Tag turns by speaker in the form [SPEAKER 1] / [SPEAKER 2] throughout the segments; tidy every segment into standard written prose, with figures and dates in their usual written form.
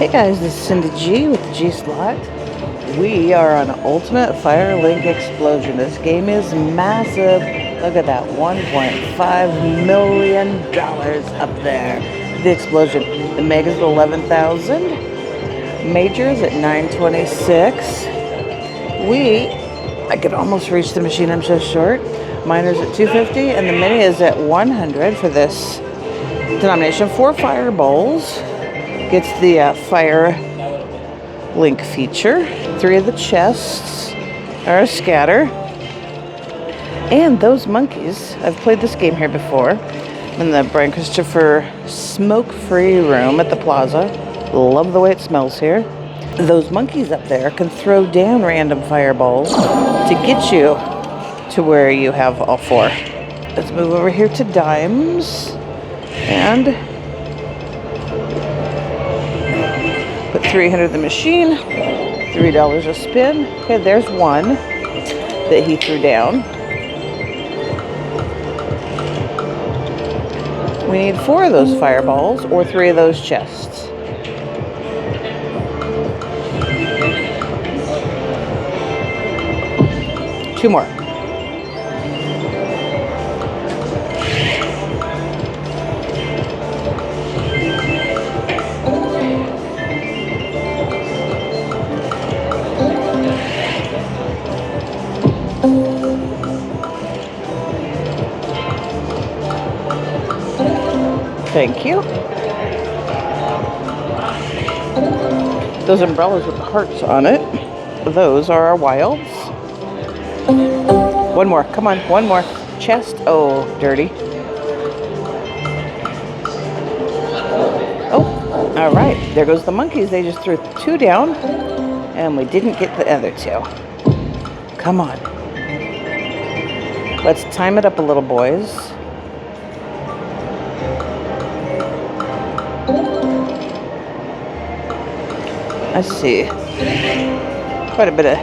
[SPEAKER 1] Hey guys, this is Cindy G with the G Slot. We are on Ultimate Firelink Explosion. This game is massive. Look at that, $1.5 million up there. The explosion. The Mega's at 11,000. Major's at 926. I could almost reach the machine, I'm just short. Minor's at 250, and the Mini is at 100 for this denomination. 4 fire bowls. Gets the fire link feature. 3 of the chests are a scatter. And those monkeys, I've played this game here before in the Brian Christopher smoke-free room at the plaza. Love the way it smells here. Those monkeys up there can throw down random fireballs to get you to where you have all 4. Let's move over here to dimes and put 300 in the machine, $3 a spin. Okay, there's one that he threw down. We need 4 of those fireballs or 3 of those chests. Two more. Thank you. Those umbrellas with the hearts on it, those are our wilds. One more, come on, one more. Chest, oh, dirty. Oh, all right, there goes the monkeys. They just threw 2 down, and we didn't get the other 2. Come on. Let's time it up a little, boys. I see quite a bit of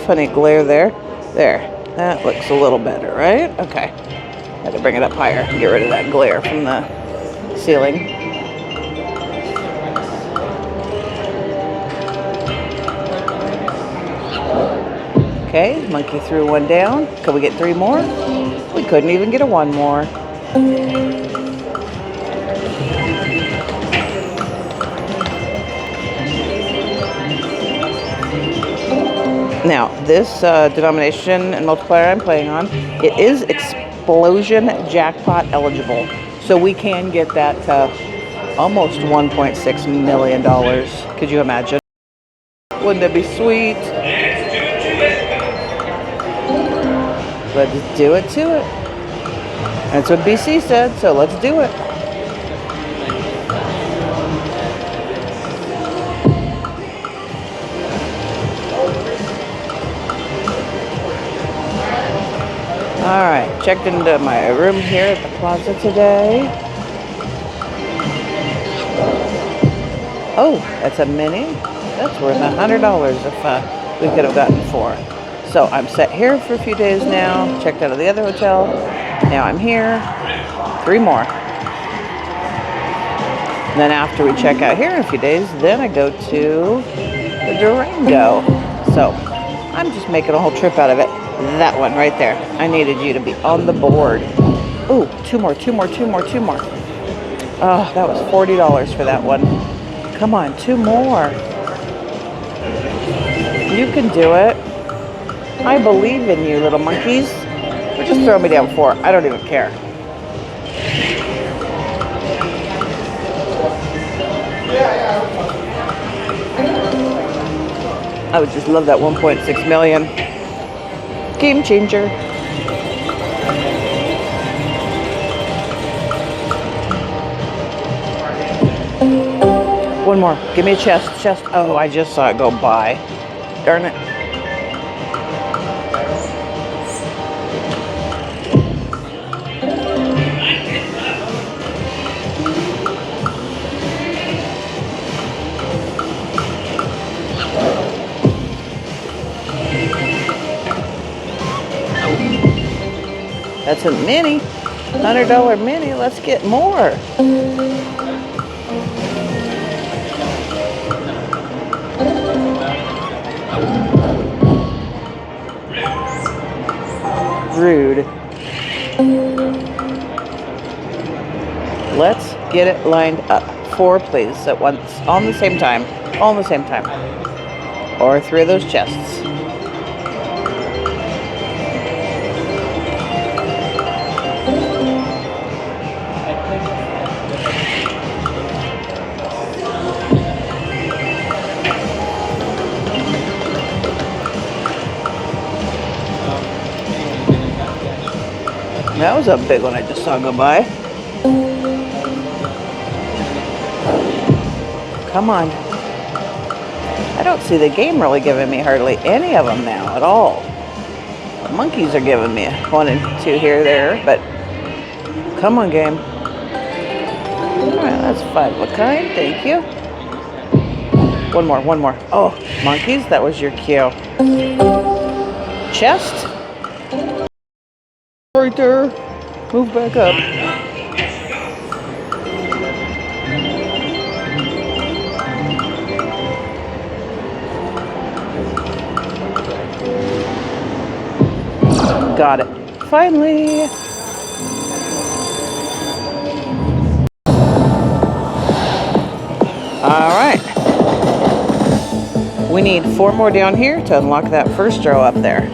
[SPEAKER 1] funny glare there. There, that looks a little better, right? Okay, had to bring it up higher and get rid of that glare from the ceiling. Okay, monkey threw 1 down. Could we get 3 more? We couldn't even get a 1 more. Now, this denomination and multiplier I'm playing on, it is explosion jackpot eligible. So we can get that almost $1.6 million. Could you imagine? Wouldn't that be sweet? Let's do it to it. That's what BC said, so let's do it. Alright, checked into my room here at the plaza today. Oh, that's a Mini. That's worth $100 if we could have gotten 4. So I'm set here for a few days now. Checked out of the other hotel. Now I'm here. 3 more. And then after we check out here in a few days, then I go to the Durango. So I'm just making a whole trip out of it. That one right there. I needed you to be on the board. Ooh, 2 more. Oh, that was $40 for that one. Come on, 2 more. You can do it. I believe in you, little monkeys. Or just throw me down 4. I don't even care. I would just love that 1.6 million. Game changer. One more. Give me a chest. Oh, I just saw it go by. Darn it. That's a Mini. $100 Mini. Let's get more. Rude. Let's get it lined up. 4, please, at once, all the same time. All the same time. Or 3 of those chests. That was a big one I just saw go by. Come on. I don't see the game really giving me hardly any of them now at all. The monkeys are giving me 1 and 2 here, there, but come on, game. Alright, that's 5 of a kind. Thank you. One more. Oh, monkeys, that was your cue. Chest. Right there. Move back up. Got it. Finally. All right. We need 4 more down here to unlock that first row up there.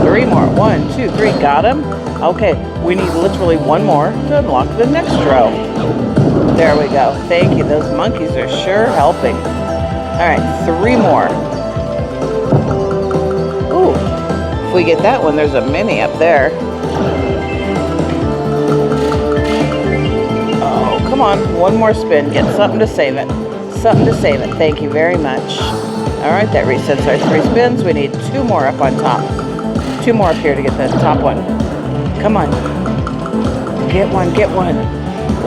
[SPEAKER 1] 3 more. 1, 2, 3. Got him. Okay. We need literally 1 more to unlock the next row. There we go. Thank you. Those monkeys are sure helping. All right. 3 more. Ooh. If we get that one, there's a mini up there. Oh, come on. 1 more spin. Get something to save it. Something to save it. Thank you very much. All right. That resets our 3 spins. We need 2 more up on top. 2 more up here to get the top one. Come on. Get one. Get one.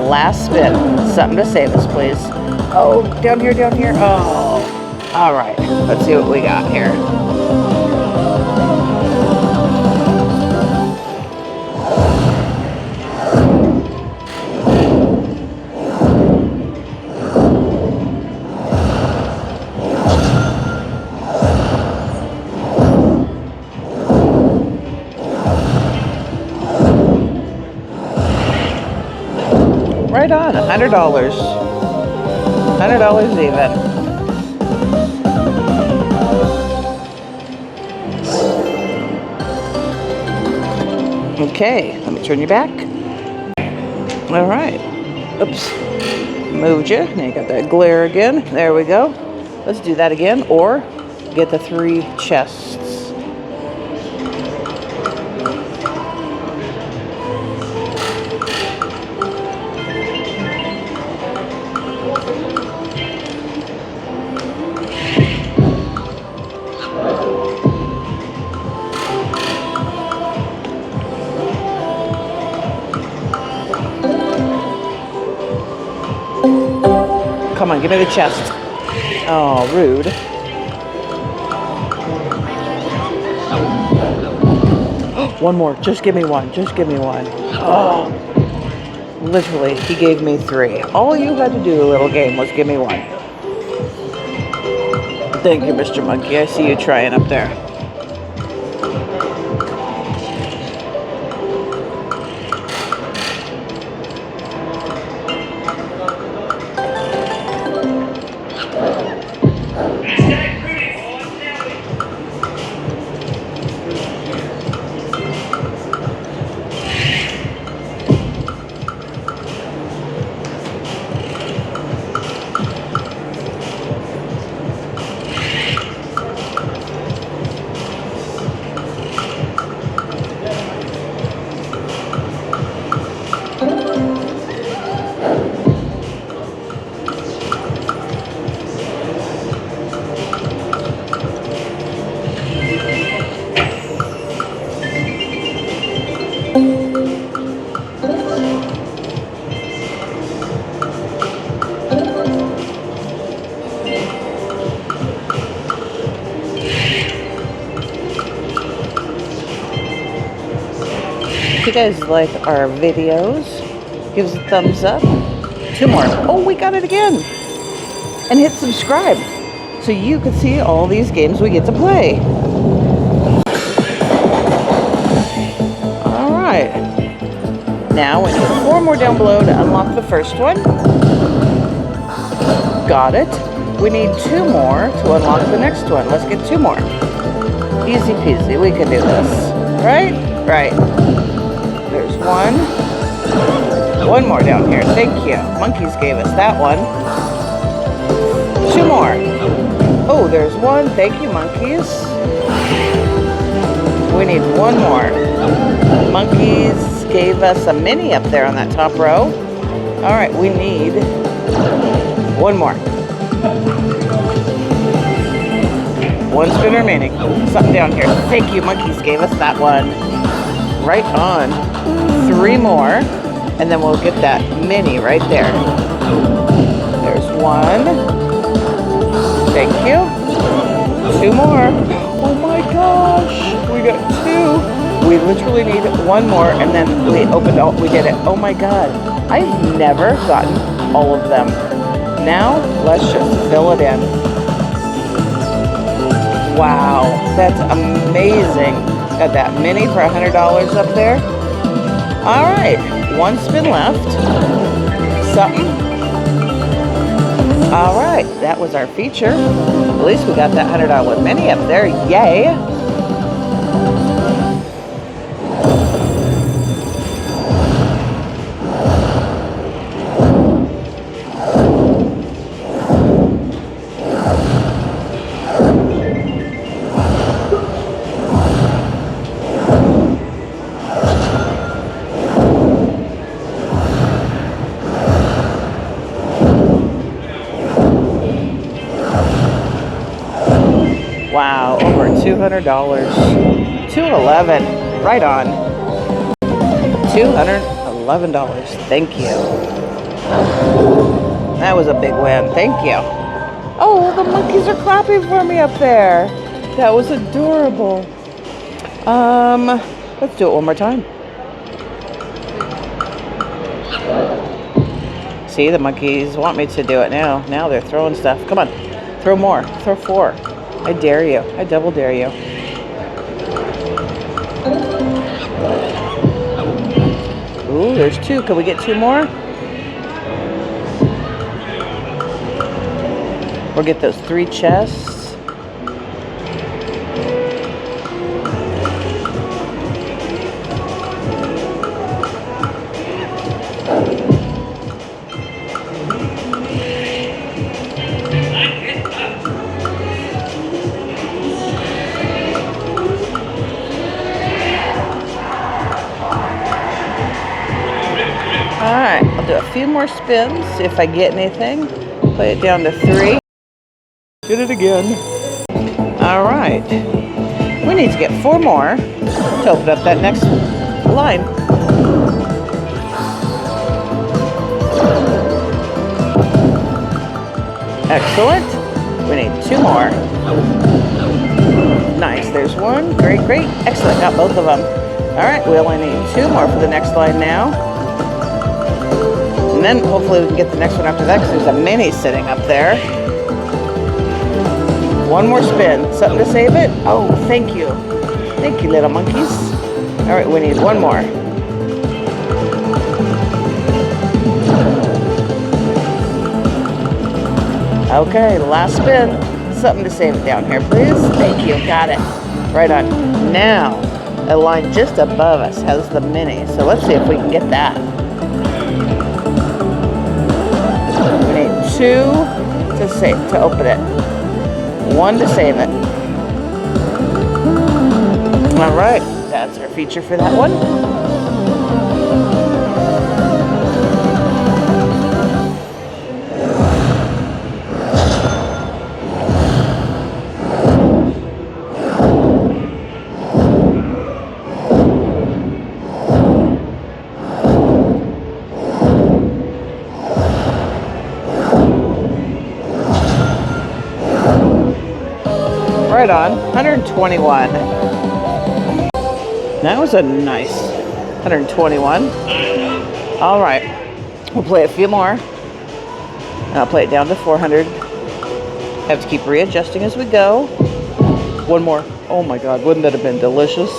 [SPEAKER 1] Last spin. Something to save us, please. Oh, down here. Oh. All right. Let's see what we got here. Right on, $100. $100 even. Okay, let me turn you back. All right. Oops. Moved you. Now you got that glare again. There we go. Let's do that again, or get the 3 chests. Come on, give me the chest. Oh, rude. One more. Just give me one. Just give me one. Oh. Literally, he gave me 3. All you had to do, little game, was give me 1. Thank you, Mr. Monkey. I see you trying up there. If you guys like our videos, give us a thumbs up. 2 more. Oh, we got it again. and hit subscribe so you can see all these games we get to play. All right. Now we need 4 more down below to unlock the first one. Got it. We need 2 more to unlock the next one. Let's get 2 more. Easy peasy. We can do this. Right? Right. There's 1. 1 more down here. Thank you. Monkeys gave us that one. 2 more. Oh, there's 1. Thank you, monkeys. We need 1 more. Monkeys gave us a mini up there on that top row. All right, we need 1 more. 1 spin remaining. Something down here. Thank you, monkeys gave us that one. Right on. 3 more, and then we'll get that mini right there. There's 1. Thank you. 2 more. Oh my gosh. We got 2. We literally need 1 more, and then we opened all, we did it. Oh my god. I've never gotten all of them. Now, let's just fill it in. Wow, that's amazing. Got that mini for $100 up there. All right, 1 spin left. Something. All right, that was our feature. At least we got that $100 mini up there. Yay. Wow, over $200. 211. Right on. $211. Thank you. That was a big win. Thank you. Oh, the monkeys are clapping for me up there. That was adorable. Let's do it one more time. See, the monkeys want me to do it now. Now they're throwing stuff. Come on. Throw more. Throw 4. I dare you. I double dare you. Ooh, there's 2. Can we get 2 more? Or get those 3 chests? Alright, I'll do a few more spins, see if I get anything. Play it down to 3. Did it again. Alright. We need to get 4 more to open up that next line. Excellent. We need 2 more. Nice, there's 1. Great, great. Excellent, got both of them. Alright, we only need 2 more for the next line now. And then hopefully we can get the next one after that because there's a mini sitting up there. 1 more spin. Something to save it? Oh, thank you. Thank you, little monkeys. All right, we need 1 more. Okay, last spin. Something to save it down here, please. Thank you. Got it. Right on. Now, a line just above us has the mini. So let's see if we can get that. 2 to save, to open it. 1 to save it. All right, that's our feature for that one. Right on, 121. That was a nice 121. All right, we'll play a few more. And I'll play it down to 400. Have to keep readjusting as we go. One more. Oh my God, wouldn't that have been delicious?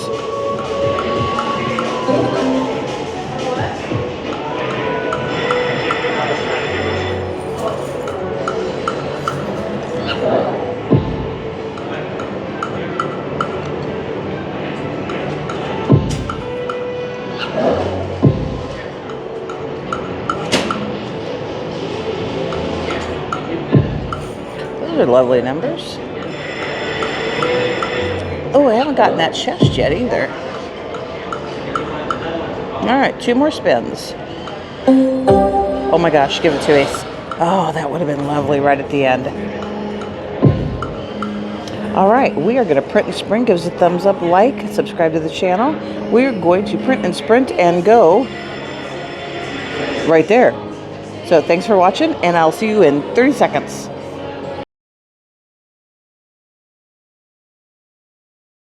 [SPEAKER 1] Those are lovely numbers. Oh, I haven't gotten that chest yet either. All right, 2 more spins. Oh my gosh, give it to Ace. Oh, that would have been lovely right at the end. All right, we are going to print and sprint. Give us a thumbs up, like, subscribe to the channel. We're going to print and sprint and go right there. So thanks for watching, and I'll see you in 30 seconds.